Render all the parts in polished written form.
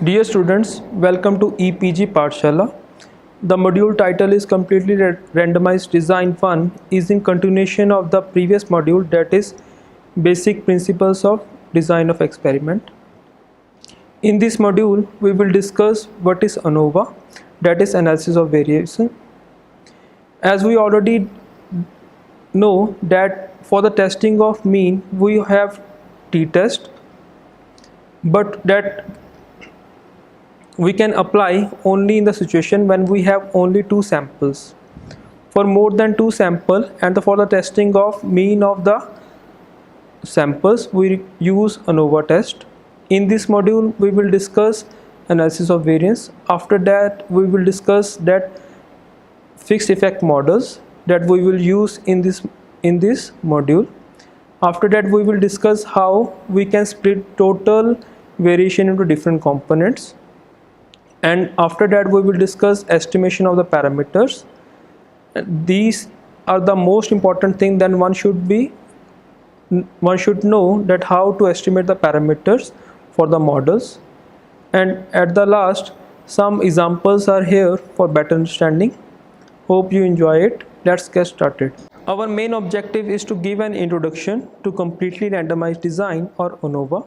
Dear students, welcome to EPG Pathshala. The module title is completely randomized design 1 is in continuation of the previous module, that is basic principles of design of experiment. In this module we will discuss what is ANOVA, that is analysis of variation. As we already know that for the testing of mean we have t-test, but that we can apply only in the situation when we have only two samples. For more than two samples and for the testing of mean of the samples we use ANOVA test. In this module we will discuss analysis of variance. After that we will discuss that fixed effect models that we will use in this module. After that we will discuss how we can split total variation into different components, and after that we will discuss estimation of the parameters. These are the most important thing. Then one should know that how to estimate the parameters for the models, and at the last some examples are here for better understanding. Hope you enjoy it. Let's get started. Our main objective is to give an introduction to completely randomized design or ANOVA.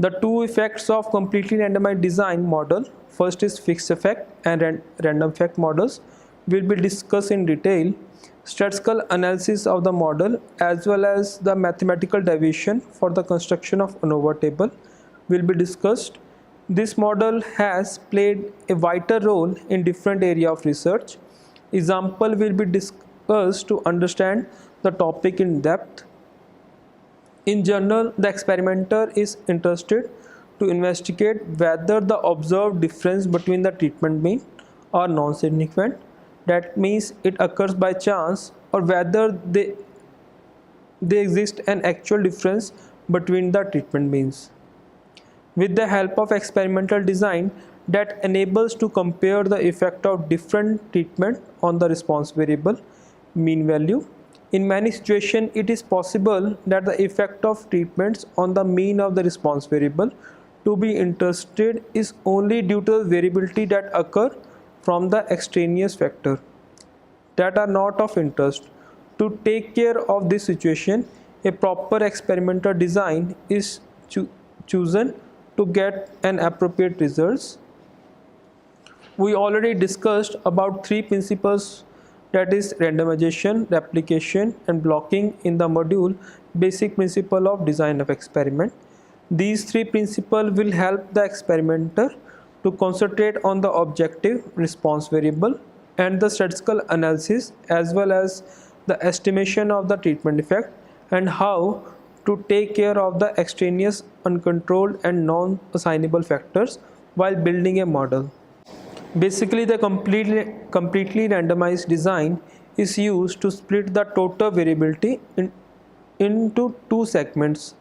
The two effects of completely randomized design model, first is fixed effect and random effect models, will be discussed in detail. Statistical analysis of the model as well as the mathematical deviation for the construction of ANOVA table will be discussed. This model has played a vital role in different areas of research. Example will be discussed to understand the topic in depth. In general, the experimenter is interested to investigate whether the observed difference between the treatment mean are non-significant, that means it occurs by chance, or whether they exist an actual difference between the treatment means. With the help of experimental design that enables to compare the effect of different treatment on the response variable mean value. In many situations, it is possible that the effect of treatments on the mean of the response variable to be interested is only due to the variability that occur from the extraneous factor that are not of interest. To take care of this situation, a proper experimental design is chosen to get an appropriate results. We already discussed about three principles, that is randomization, replication and blocking in the module basic principle of design of experiment. These three principles will help the experimenter to concentrate on the objective response variable and the statistical analysis as well as the estimation of the treatment effect and how to take care of the extraneous uncontrolled and non-assignable factors while building a model. Basically, the completely randomized design is used to split the total variability into two segments.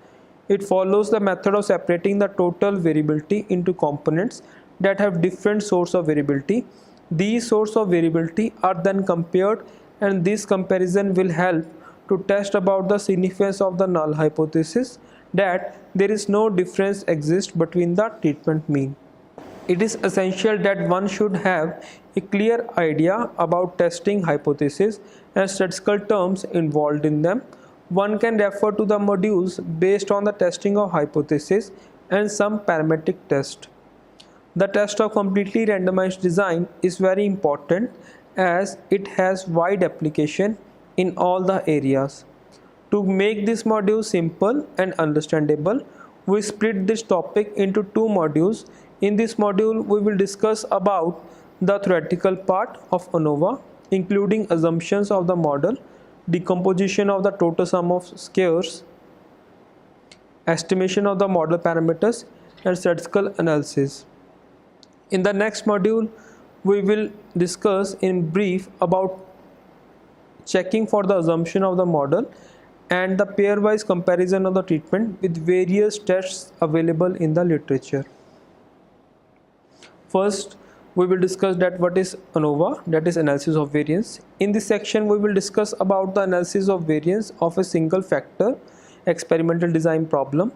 It follows the method of separating the total variability into components that have different source of variability. These sources of variability are then compared, and this comparison will help to test about the significance of the null hypothesis that there is no difference exists between the treatment mean. It is essential that one should have a clear idea about testing hypothesis and statistical terms involved in them. One can refer to the modules based on the testing of hypothesis and some parametric test. The test of completely randomized design is very important as it has wide application in all the areas. To make this module simple and understandable, we split this topic into two modules. In this module, we will discuss about the theoretical part of ANOVA, including assumptions of the model, decomposition of the total sum of squares, estimation of the model parameters, and statistical analysis. In the next module, we will discuss in brief about checking for the assumption of the model and the pairwise comparison of the treatment with various tests available in the literature. First, we will discuss that what is ANOVA, that is analysis of variance. In this section, we will discuss about the analysis of variance of a single factor experimental design problem.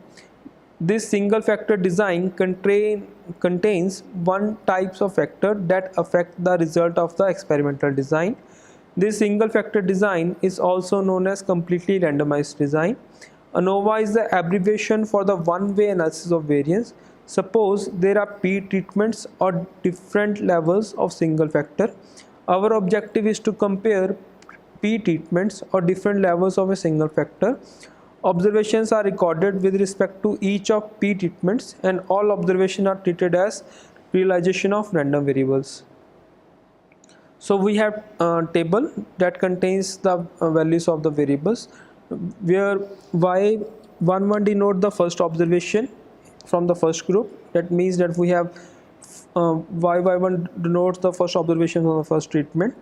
This single factor design contains one types of factor that affect the result of the experimental design. This single factor design is also known as completely randomized design. ANOVA is the abbreviation for the one-way analysis of variance. Suppose there are P treatments or different levels of single factor. Our objective is to compare P treatments or different levels of a single factor. Observations are recorded with respect to each of P treatments, and all observations are treated as realization of random variables. So we have a table that contains the values of the variables, where y11 denote the first observation from the first group. That means that we have y1 denotes the first observation from the first treatment,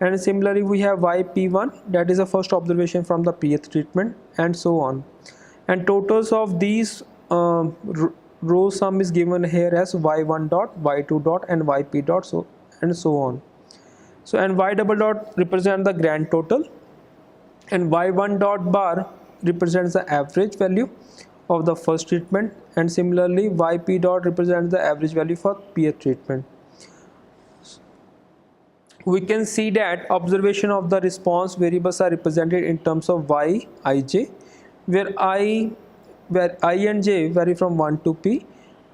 and similarly we have yp1, that is the first observation from the pth treatment, and so on. And totals of these row sum is given here as y1 dot, y2 dot, and yp dot, so and so on. So, and y double dot represent the grand total, and y1 dot bar represents the average value of the first treatment, and similarly yp dot represents the average value for pth treatment. We can see that observation of the response variables are represented in terms of y, ij, where I and j vary from 1 to p,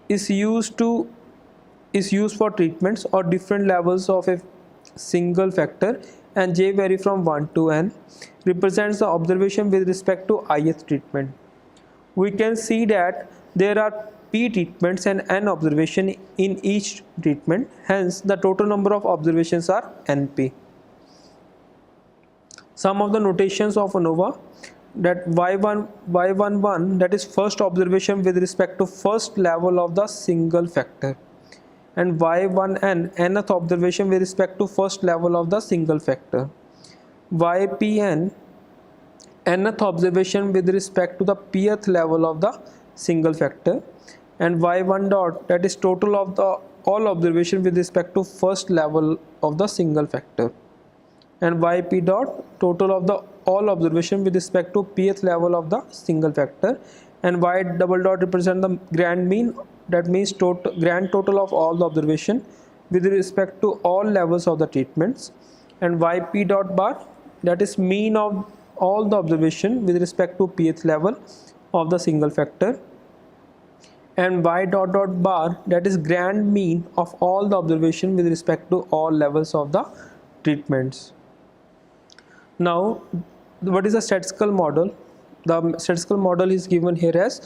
is used for treatments or different levels of a single factor, and j vary from 1 to n, represents the observation with respect to ith treatment. We can see that there are p treatments and n observation in each treatment, hence the total number of observations are np. Some of the notations of ANOVA, that y11, that is first observation with respect to first level of the single factor, and y1n, nth observation with respect to first level of the single factor, ypn, nth observation with respect to the pth level of the single factor, and y1 dot, that is total of the all observation with respect to first level of the single factor, and yp dot, total of the all observation with respect to pth level of the single factor, and y double dot represent the grand mean, that means grand total of all the observation with respect to all levels of the treatments, and yp dot bar, that is mean of all the observation with respect to pth level of the single factor, and y dot dot bar, that is grand mean of all the observation with respect to all levels of the treatments. Now, what is a statistical model? The statistical model is given here as,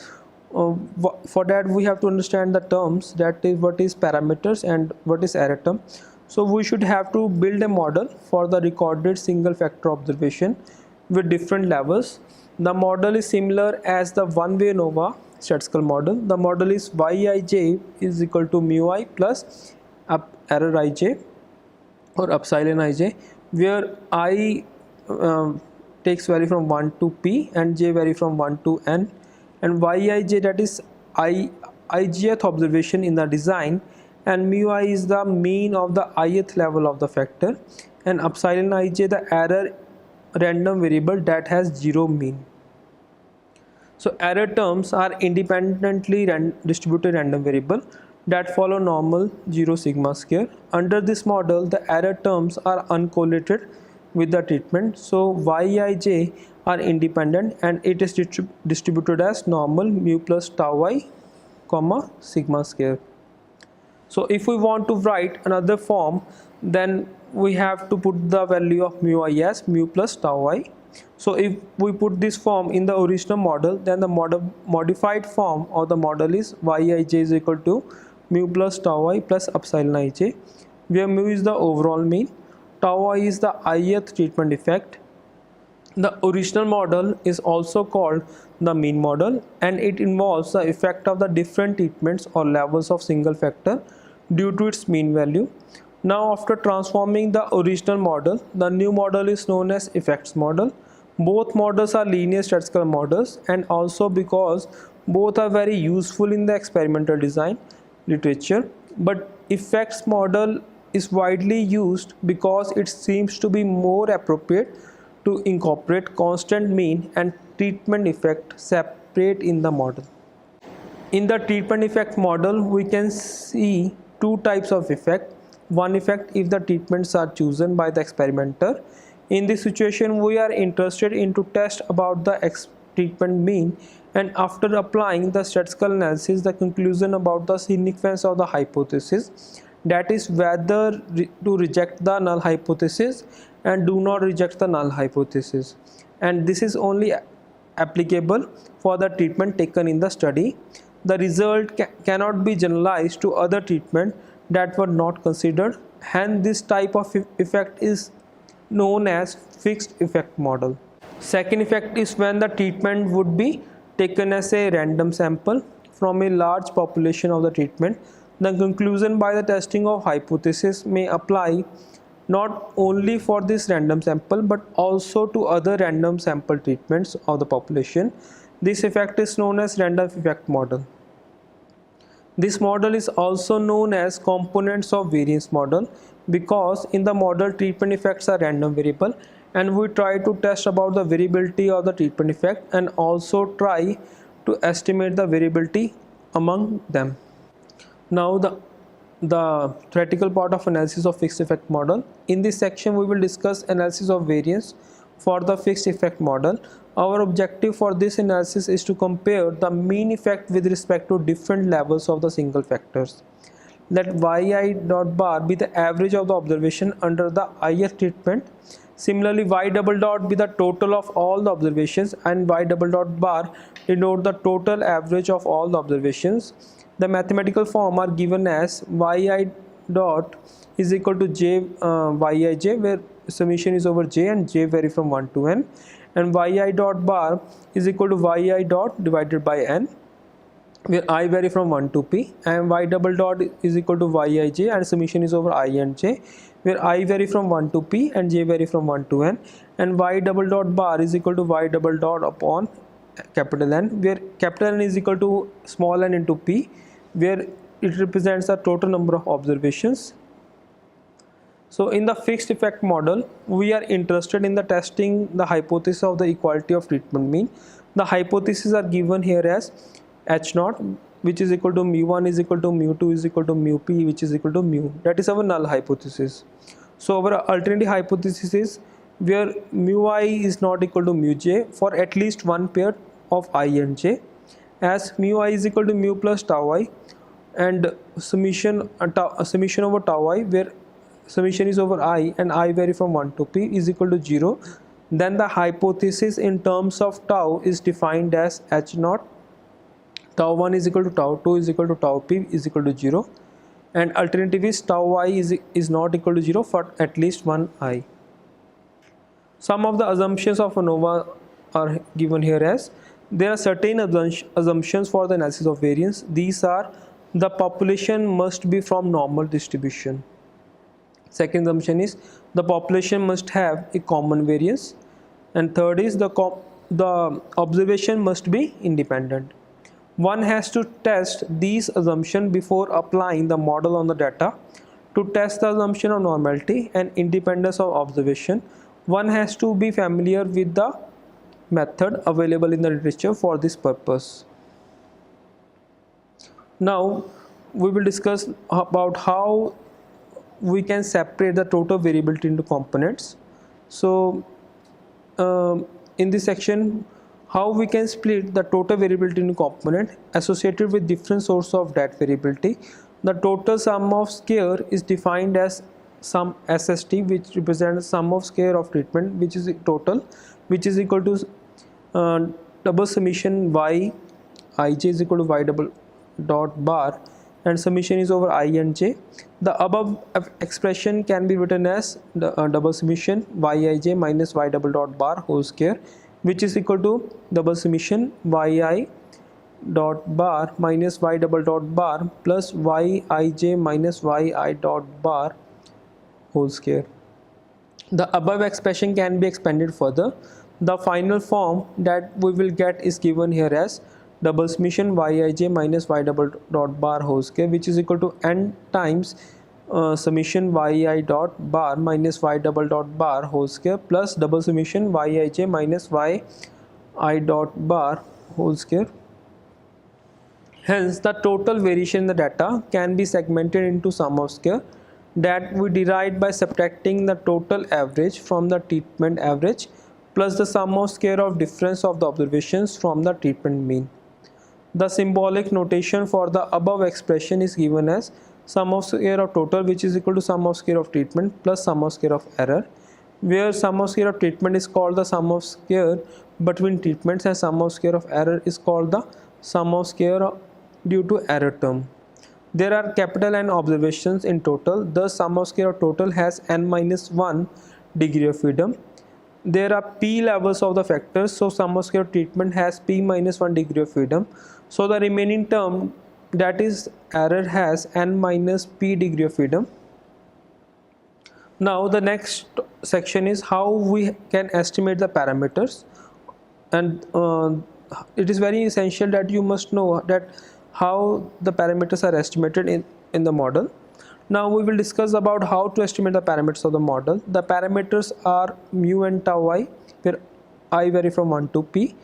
for that we have to understand the terms, that is what is parameters and what is error term. So we should have to build a model for the recorded single factor observation with different levels. The model is similar as the one-way ANOVA statistical model. The model is yij is equal to mu I plus error ij or epsilon ij, where I takes value from 1 to p and j vary from 1 to n, and yij, that is ijth observation in the design, and mu I is the mean of the ith level of the factor, and epsilon ij the error random variable that has zero mean. So error terms are independently distributed random variable that follow normal 0 sigma square. Under this model, the error terms are uncorrelated with the treatment, so yij are independent and it is distributed as normal mu plus tau I comma sigma square. So if we want to write another form, then we have to put the value of mu I as mu plus tau I. So if we put this form in the original model, then the modified form of the model is yij is equal to mu plus tau I plus epsilon ij, where mu is the overall mean, tau I is the ith treatment effect. The original model is also called the mean model, and it involves the effect of the different treatments or levels of single factor due to its mean value. Now after transforming the original model, the new model is known as effects model. Both models are linear statistical models, and also because both are very useful in the experimental design literature, but effects model is widely used because it seems to be more appropriate to incorporate constant mean and treatment effect separate in the model. In the treatment effect model, we can see two types of effect. One effect if the treatments are chosen by the experimenter. In this situation, we are interested in to test about the treatment mean, and after applying the statistical analysis, the conclusion about the significance of the hypothesis, that is whether to reject the null hypothesis and do not reject the null hypothesis. And this is only applicable for the treatment taken in the study. The result cannot be generalized to other treatment that were not considered. Hence, this type of effect is known as fixed effect model. Second effect is when the treatment would be taken as a random sample from a large population of the treatment. The conclusion by the testing of hypothesis may apply not only for this random sample but also to other random sample treatments of the population. This effect is known as random effect model. This model is also known as components of variance model because in the model treatment effects are random variable, and we try to test about the variability of the treatment effect and also try to estimate the variability among them. Now the theoretical part of analysis of fixed effect model. In this section we will discuss analysis of variance for the fixed effect model. Our objective for this analysis is to compare the mean effect with respect to different levels of the single factors. Let yi dot bar be the average of the observation under the ith treatment. Similarly, y double dot be the total of all the observations, and y double dot bar denote the total average of all the observations. The mathematical form are given as yi dot is equal to j yij, where summation is over j and j vary from 1 to n, and yi dot bar is equal to yi dot divided by n, where I vary from 1 to p, and y double dot is equal to yij and summation is over I and j, where I vary from 1 to p and j vary from 1 to n, and y double dot bar is equal to y double dot upon capital N, where capital N is equal to small n into p, where it represents the total number of observations. So in the fixed effect model, we are interested in the testing the hypothesis of the equality of treatment mean. The hypotheses are given here as h naught, which is equal to mu1 is equal to mu2 is equal to mu p, which is equal to mu. That is our null hypothesis. So our alternative hypothesis is where mu I is not equal to mu j for at least one pair of I and j, as mu I is equal to mu plus tau I, and summation over tau I, where summation is over I and I vary from 1 to p, is equal to 0. Then the hypothesis in terms of tau is defined as h naught, tau 1 is equal to tau 2 is equal to tau p is equal to 0, and alternative is tau I is not equal to 0 for at least one I. Some of the assumptions of ANOVA are given here as there are certain assumptions for the analysis of variance. These are the population must be from normal distribution. Second assumption is the population must have a common variance, and third is the observation must be independent. One has to test these assumptions before applying the model on the data. To test the assumption of normality and independence of observation, one has to be familiar with the method available in the literature for this purpose. Now we will discuss about how we can separate the total variability into components. So in this section, how we can split the total variability into component associated with different sources of that variability. The total sum of square is defined as sum SST, which represents sum of square of treatment, which is total, which is equal to double summation y ij is equal to y double dot bar, and summation is over I and j. The above expression can be written as the double summation yij minus y double dot bar whole square, which is equal to double summation yi dot bar minus y double dot bar plus yij minus yi dot bar whole square. The above expression can be expanded further. The final form that we will get is given here as double summation yij minus y double dot bar whole square, which is equal to n times summation yi dot bar minus y double dot bar whole square plus double summation yij minus yi dot bar whole square. Hence, the total variation in the data can be segmented into sum of square that we derived by subtracting the total average from the treatment average plus the sum of square of difference of the observations from the treatment mean. The symbolic notation for the above expression is given as sum of square of total, which is equal to sum of square of treatment plus sum of square of error, where sum of square of treatment is called the sum of square between treatments and sum of square of error is called the sum of square due to error term. There are capital N observations in total, thus sum of square of total has n-1 degree of freedom. There are p levels of the factors, so sum of square of treatment has p-1 degree of freedom. So the remaining term, that is error, has n-p degree of freedom. Now the next section is how we can estimate the parameters, and it is very essential that you must know that how the parameters are estimated in the model. Now we will discuss about how to estimate the parameters of the model. The parameters are mu and tau I, where I vary from 1 to p,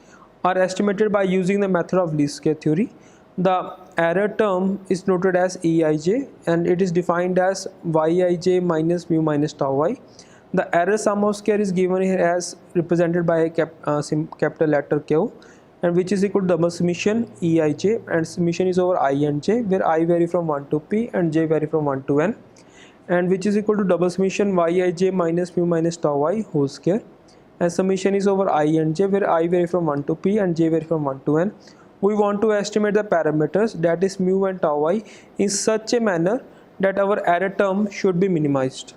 are estimated by using the method of least square theory. The error term is noted as Eij and it is defined as Yij minus mu minus tau I. The error sum of square is given here as represented by a capital letter Q, and which is equal to double summation Eij, and summation is over I and j, where I vary from 1 to p and j vary from 1 to n, and which is equal to double summation Yij minus mu minus tau I whole square, and summation is over I and j, where I vary from 1 to p and j vary from 1 to n. We want to estimate the parameters, that is mu and tau I, in such a manner that our error term should be minimized.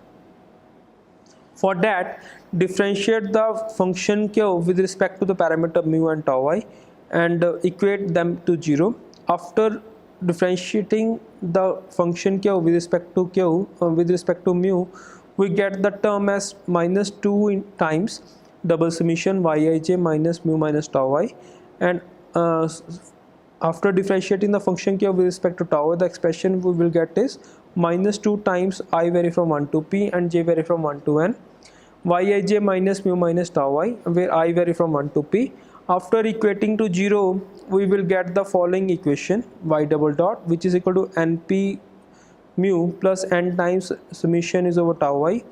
For that, differentiate the function q with respect to the parameter mu and tau I and equate them to 0. After differentiating the function q with respect to mu, we get the term as minus 2 times double summation Yij minus mu minus tau I, and after differentiating the function q with respect to tau I, the expression we will get is minus 2 times I vary from 1 to p and j vary from 1 to n, Yij minus mu minus tau I, where I vary from 1 to p. After equating to 0, we will get the following equation y double dot, which is equal to np mu plus n times summation is over tau I.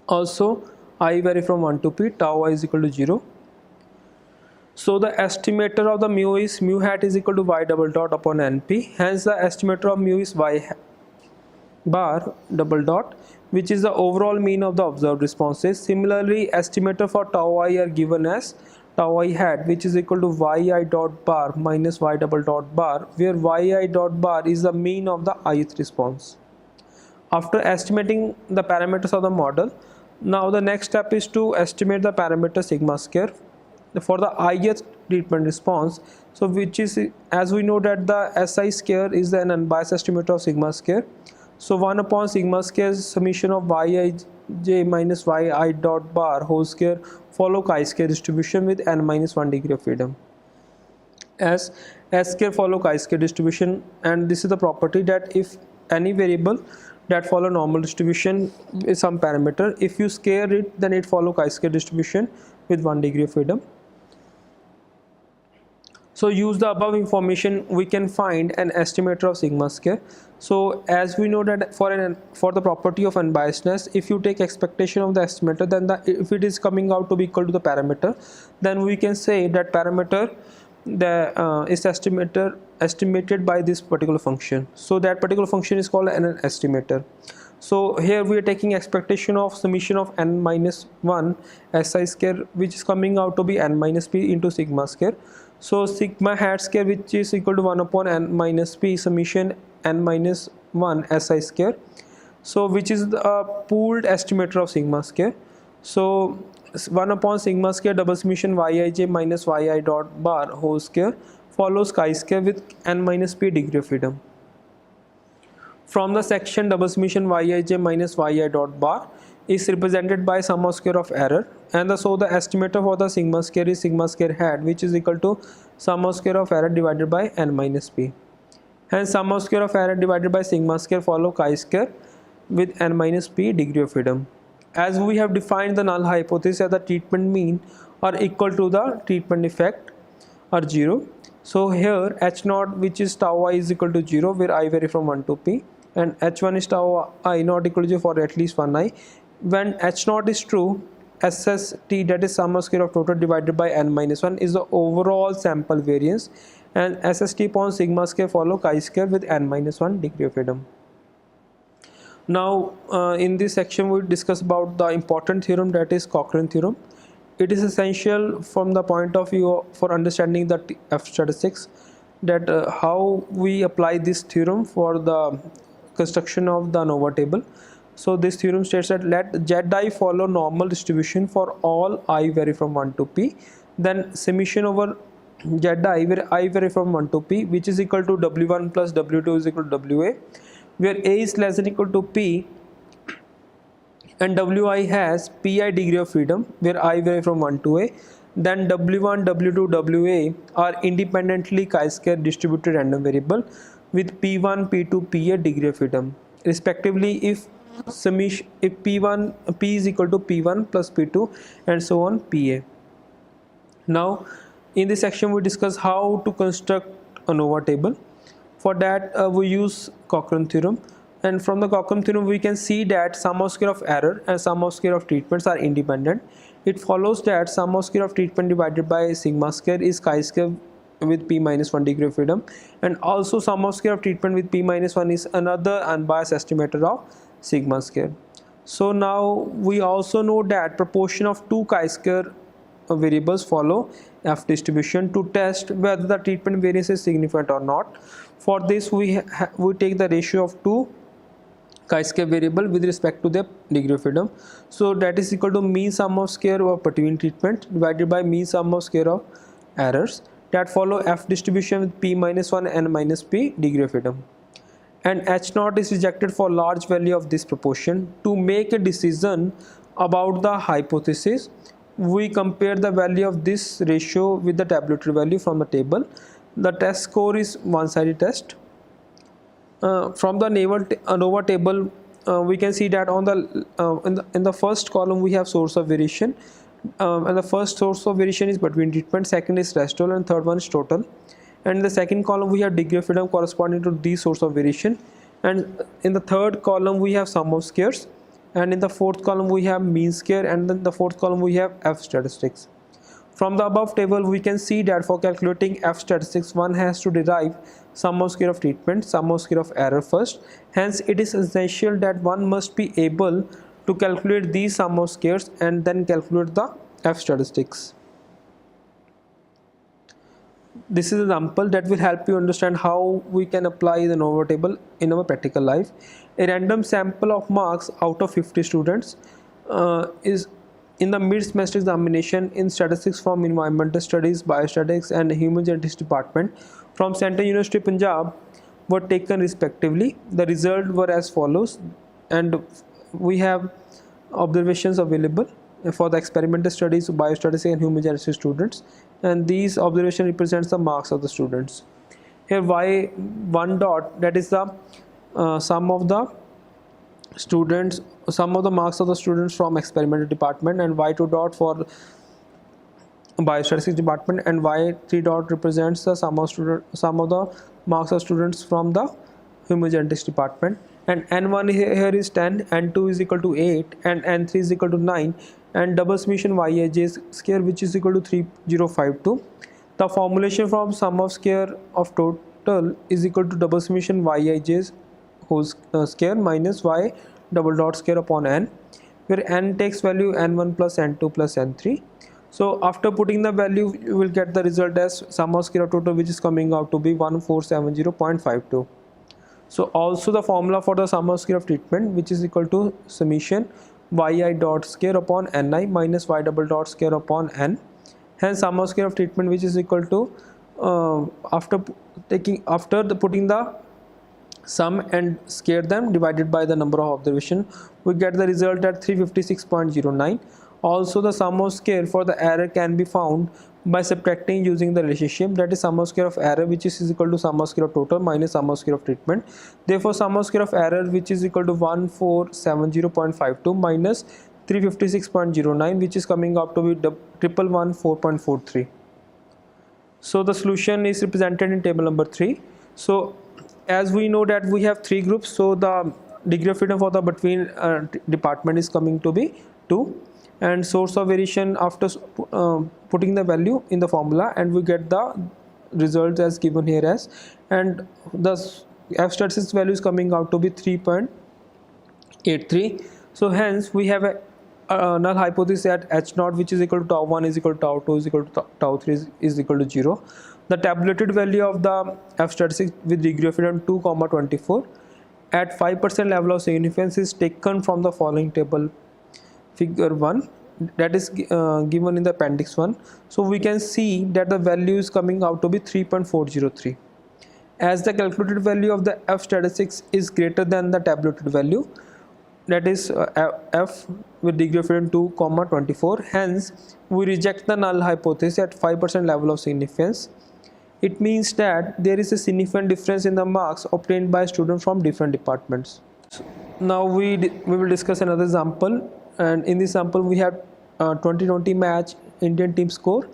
Also I vary from 1 to p, tau I is equal to 0. So the estimator of the mu is mu hat is equal to y double dot upon np. Hence the estimator of mu is y bar double dot, which is the overall mean of the observed responses. Similarly, estimator for tau I are given as tau I hat, which is equal to yi dot bar minus y double dot bar, where yi dot bar is the mean of the ith response. After estimating the parameters of the model, now the next step is to estimate the parameter sigma square for the ith treatment response. So which is, as we know that the SI square is an unbiased estimator of sigma square. So 1 upon sigma square summation of Yij minus yi dot bar whole square follow chi-square distribution with n-1 degree of freedom, as S square follow chi-square distribution, and this is the property that if any variable that follow normal distribution is some parameter, if you scale it, then it follow chi-square distribution with 1 degree of freedom. So use the above information, we can find an estimator of sigma square. So as we know that for the property of unbiasedness, if you take expectation of the estimator, then if it is coming out to be equal to the parameter, then we can say that parameter is estimated by this particular function. So that particular function is called an estimator. So here we are taking expectation of summation of n-1 SI square, which is coming out to be n-p into sigma square. So sigma hat square, which is equal to 1 upon n-p summation n-1 SI square, so which is the pooled estimator of sigma square. So 1 upon sigma square double summation Yij minus yi dot bar whole square follows chi-square with n-p degree of freedom. From the section double summation Yij minus yi dot bar is represented by sum of square of error, and so the estimator for the sigma square is sigma square hat, which is equal to sum of square of error divided by n-p. Hence sum of square of error divided by sigma square follow chi-square with n-p degree of freedom. As we have defined the null hypothesis as the treatment mean are equal to the treatment effect or 0, So here h naught, which is tau I, is equal to 0 where I vary from 1 to p, and h1 is tau I not equal to 0 for at least one I. When h naught is true, SST, that is sum of square of total divided by n minus 1, is the overall sample variance, and SST upon sigma square follow chi square with n minus 1 degree of freedom. Now in this section we discuss about the important theorem, that is Cochrane theorem. It is essential from the point of view for understanding the F statistics, that how we apply this theorem for the construction of the ANOVA table. So this theorem states that let Zi follow normal distribution for all I vary from 1 to p, then summation over Zi where I vary from 1 to p, which is equal to W1 plus W2 is equal to WA, where A is less than equal to P and Wi has Pi degree of freedom where I vary from 1 to A, then W1, W2, Wa are independently chi-square distributed random variable with P1, P2, Pa degree of freedom respectively if summation, if P1 P is equal to P1 plus P2 and so on Pa. Now in this section we discuss how to construct ANOVA table. For that we use Cochrane theorem, and from the Cochrane theorem we can see that sum of square of error and sum of square of treatments are independent. It follows that sum of square of treatment divided by sigma square is chi square with p minus 1 degree of freedom, and also sum of square of treatment with p minus 1 is another unbiased estimator of sigma square. So now we also know that proportion of two chi-square variables follow F distribution to test whether the treatment variance is significant or not. For this we take the ratio of two chi-square variable with respect to their degree of freedom. So that is equal to mean sum of square of between treatment divided by mean sum of square of errors that follow F distribution with p minus 1 n minus p degree of freedom. And h naught is rejected for large value of this proportion. To make a decision about the hypothesis, we compare the value of this ratio with the tabulated value from the table. The test score is one-sided test. From the ANOVA table, we can see that on the in the first column we have source of variation, and the first source of variation is between treatment, second is residual, and third one is total. And in the second column we have degree of freedom corresponding to the source of variation, and in the third column we have sum of squares, and in the fourth column we have mean square, and then the fourth column we have F statistics. From the above table we can see that for calculating F statistics one has to derive sum of square of treatment, sum of square of error first. Hence it is essential that one must be able to calculate these sum of squares and then calculate the F statistics. This is an example that will help you understand how we can apply the ANOVA table in our practical life. A random sample of marks out of 50 students is in the mid-semester examination in statistics from environmental studies, biostatistics and human genetics department from Central University Punjab were taken respectively. The results were as follows, and we have observations available for the experimental studies, biostatistics and human genetics students, and these observation represents the marks of the students. Here y1 dot, that is the sum of the students, sum of the marks of the students from experimental department, and y2 dot for biostatistics department, and y3 dot represents the sum of the marks of students from the human genetics department. And n1 here is 10, n2 is equal to 8, and n3 is equal to 9, and double summation yij square which is equal to 3052. The formulation from sum of square of total is equal to double summation yij whole square minus y double dot square upon n, where n takes value n1 plus n2 plus n3. So after putting the value you will get the result as sum of square of total, which is coming out to be 1470.52. So also the formula for the sum of square of treatment, which is equal to summation yi dot square upon ni minus y double dot square upon n. Hence sum of square of treatment, which is equal to after putting the sum and square them divided by the number of observation, we get the result at 356.09. Also the sum of square for the error can be found by subtracting using the relationship, that is sum of square of error which is equal to sum of square of total minus sum of square of treatment. Therefore sum of square of error which is equal to 1470.52 minus 356.09, which is coming up to be 1114.43. So the solution is represented in table number 3. So as we know that we have 3 groups, so the degree of freedom for the between department is coming to be 2, and source of variation after putting the value in the formula, and we get the results as given here as, and the f statistics value is coming out to be 3.83. so hence we have a null hypothesis that h naught, which is equal to tau 1 is equal to tau 2 is equal to tau 3 is equal to 0. The tabulated value of the f statistics with degree of freedom 2, 24 at 5% level of significance is taken from the following table, figure 1, that is given in the appendix 1. So we can see that the value is coming out to be 3.403. As the calculated value of the f statistics is greater than the tabulated value, that is f with degree of freedom 2, 24, hence we reject the null hypothesis at 5% level of significance. It means that there is a significant difference in the marks obtained by students from different departments. Now we will discuss another example, and in this example we have 2020 match Indian team score,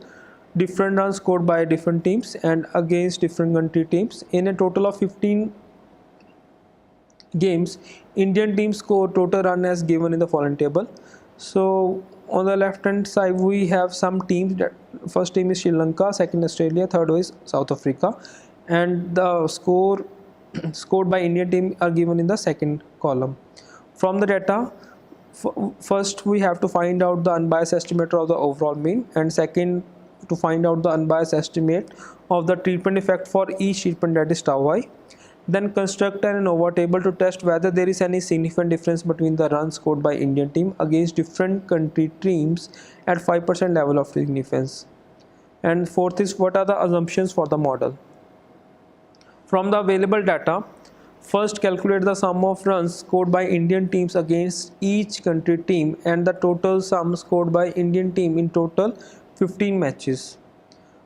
different runs scored by different teams and against different country teams. In a total of 15 games, Indian team scored total run as given in the following table. So on the left hand side we have some teams. That first team is Sri Lanka, second Australia, third is South Africa, and the score scored by Indian team are given in the second column. From the data, first we have to find out the unbiased estimate of the overall mean, and second to find out the unbiased estimate of the treatment effect for each treatment, that is tau I. Then construct an ANOVA table to test whether there is any significant difference between the runs scored by Indian team against different country teams at 5% level of significance. And fourth is, what are the assumptions for the model? From the available data, first calculate the sum of runs scored by Indian teams against each country team and the total sum scored by Indian team in total 15 matches.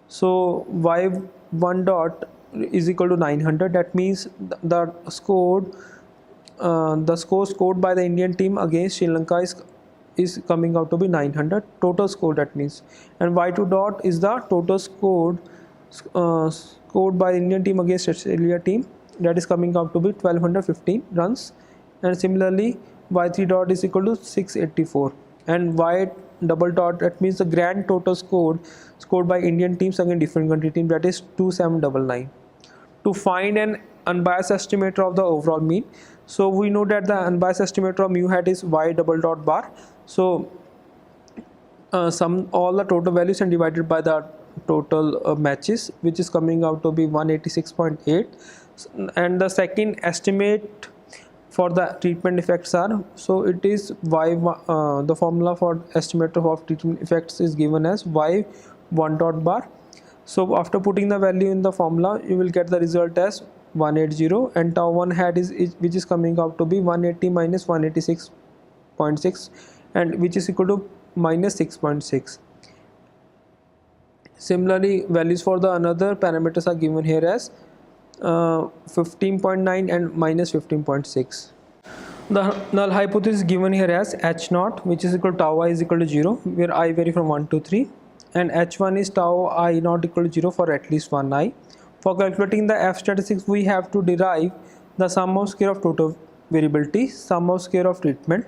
So y1 dot is equal to 900. That means the score scored by the Indian team against Sri Lanka is coming out to be 900 total score, that means, and y2 dot is the total scored by the Indian team against Australia team, that is coming out to be 1215 runs, and similarly y3 dot is equal to 684, and y double dot, that means the grand total scored by Indian teams against different country teams, that is 2799. To find an unbiased estimator of the overall mean, so we know that the unbiased estimator of mu hat is y double dot bar. So sum all the total values and divided by the total matches, which is coming out to be 186.8. and the second estimate for the treatment effects are, so it is the formula for estimator of treatment effects is given as y1 dot bar. So after putting the value in the formula, you will get the result as 180, and tau 1 hat is which is coming out to be 180 minus 186.6, and which is equal to minus 6.6. Similarly, values for the another parameters are given here as 15.9 and minus 15.6. The null hypothesis is given here as h naught, which is equal to tau I is equal to 0, where I vary from 1 to 3, and h1 is tau I not equal to 0 for at least one I. For calculating the f statistics, we have to derive the sum of square of total variability, sum of square of treatment.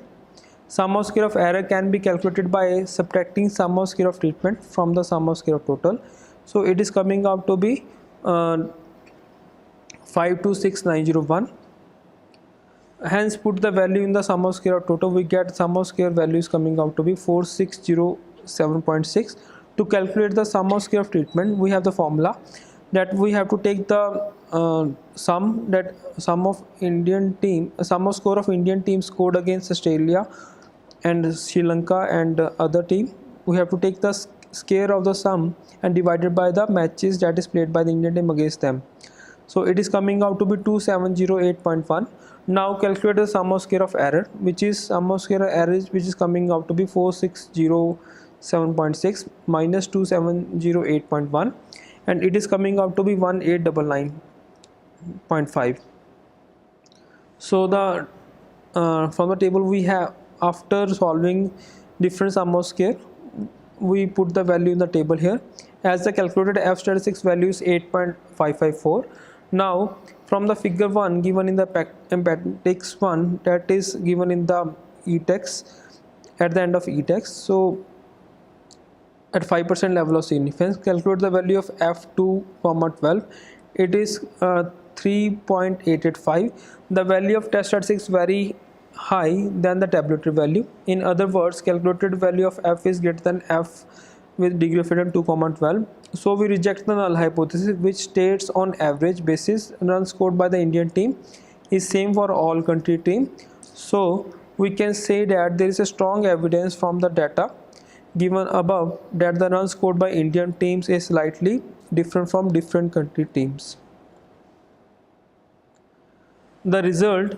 Sum of square of error can be calculated by subtracting sum of square of treatment from the sum of square of total. So it is coming out to be 526901. Hence put the value in the sum of square of total, we get sum of square value is coming out to be 4607.6. To calculate the sum of square of treatment, we have the formula that we have to take the sum of score of Indian team scored against Australia and Sri Lanka and other team. We have to take the square of the sum and divided by the matches that is played by the Indian team against them. So it is coming out to be 2708.1. Now calculate the sum of square of error, which is which is coming out to be 4607.6 minus 2708.1, and it is coming out to be 1899.5. So the from the table we have, after solving different sum of square, we put the value in the table here. As the calculated f statistics value is 8.554. Now from the figure 1 given in the appendix 1, that is given in the e-text, at the end of e-text, so at 5% level of significance, calculate the value of f2, 12. It is 3.885. The value of test statistics is very high than the tabulatory value. In other words, calculated value of f is greater than f with degree of freedom 2, 12. So we reject the null hypothesis, which states on average basis runs scored by the Indian team is same for all country team. So we can say that there is a strong evidence from the data given above that the runs scored by Indian teams is slightly different from different country teams. The result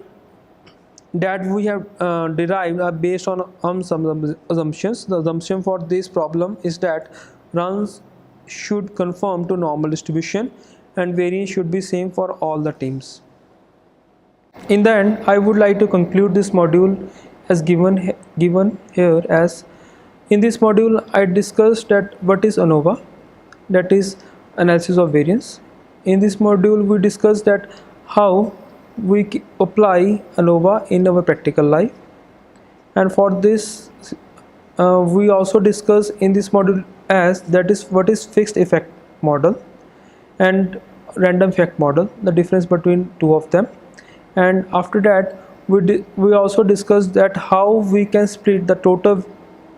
that we have derived are based on some assumptions. The assumption for this problem is that runs should conform to normal distribution and variance should be same for all the teams. In the end, I would like to conclude this module as given here as in this module I discussed that what is ANOVA, that is analysis of variance. In this module we discussed that how we apply ANOVA in our practical life, and for this we also discuss in this module as that is what is fixed effect model and random effect model, the difference between two of them. And after that we also discussed that how we can split the total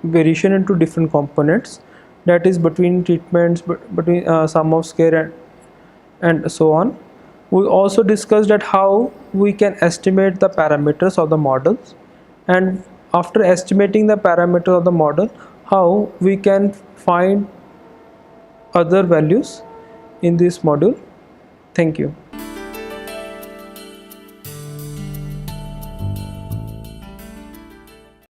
variation into different components, that is between treatments, between sum of square and so on. We also discussed that how we can estimate the parameters of the models, and after estimating the parameters of the model, how we can find other values in this module. Thank you.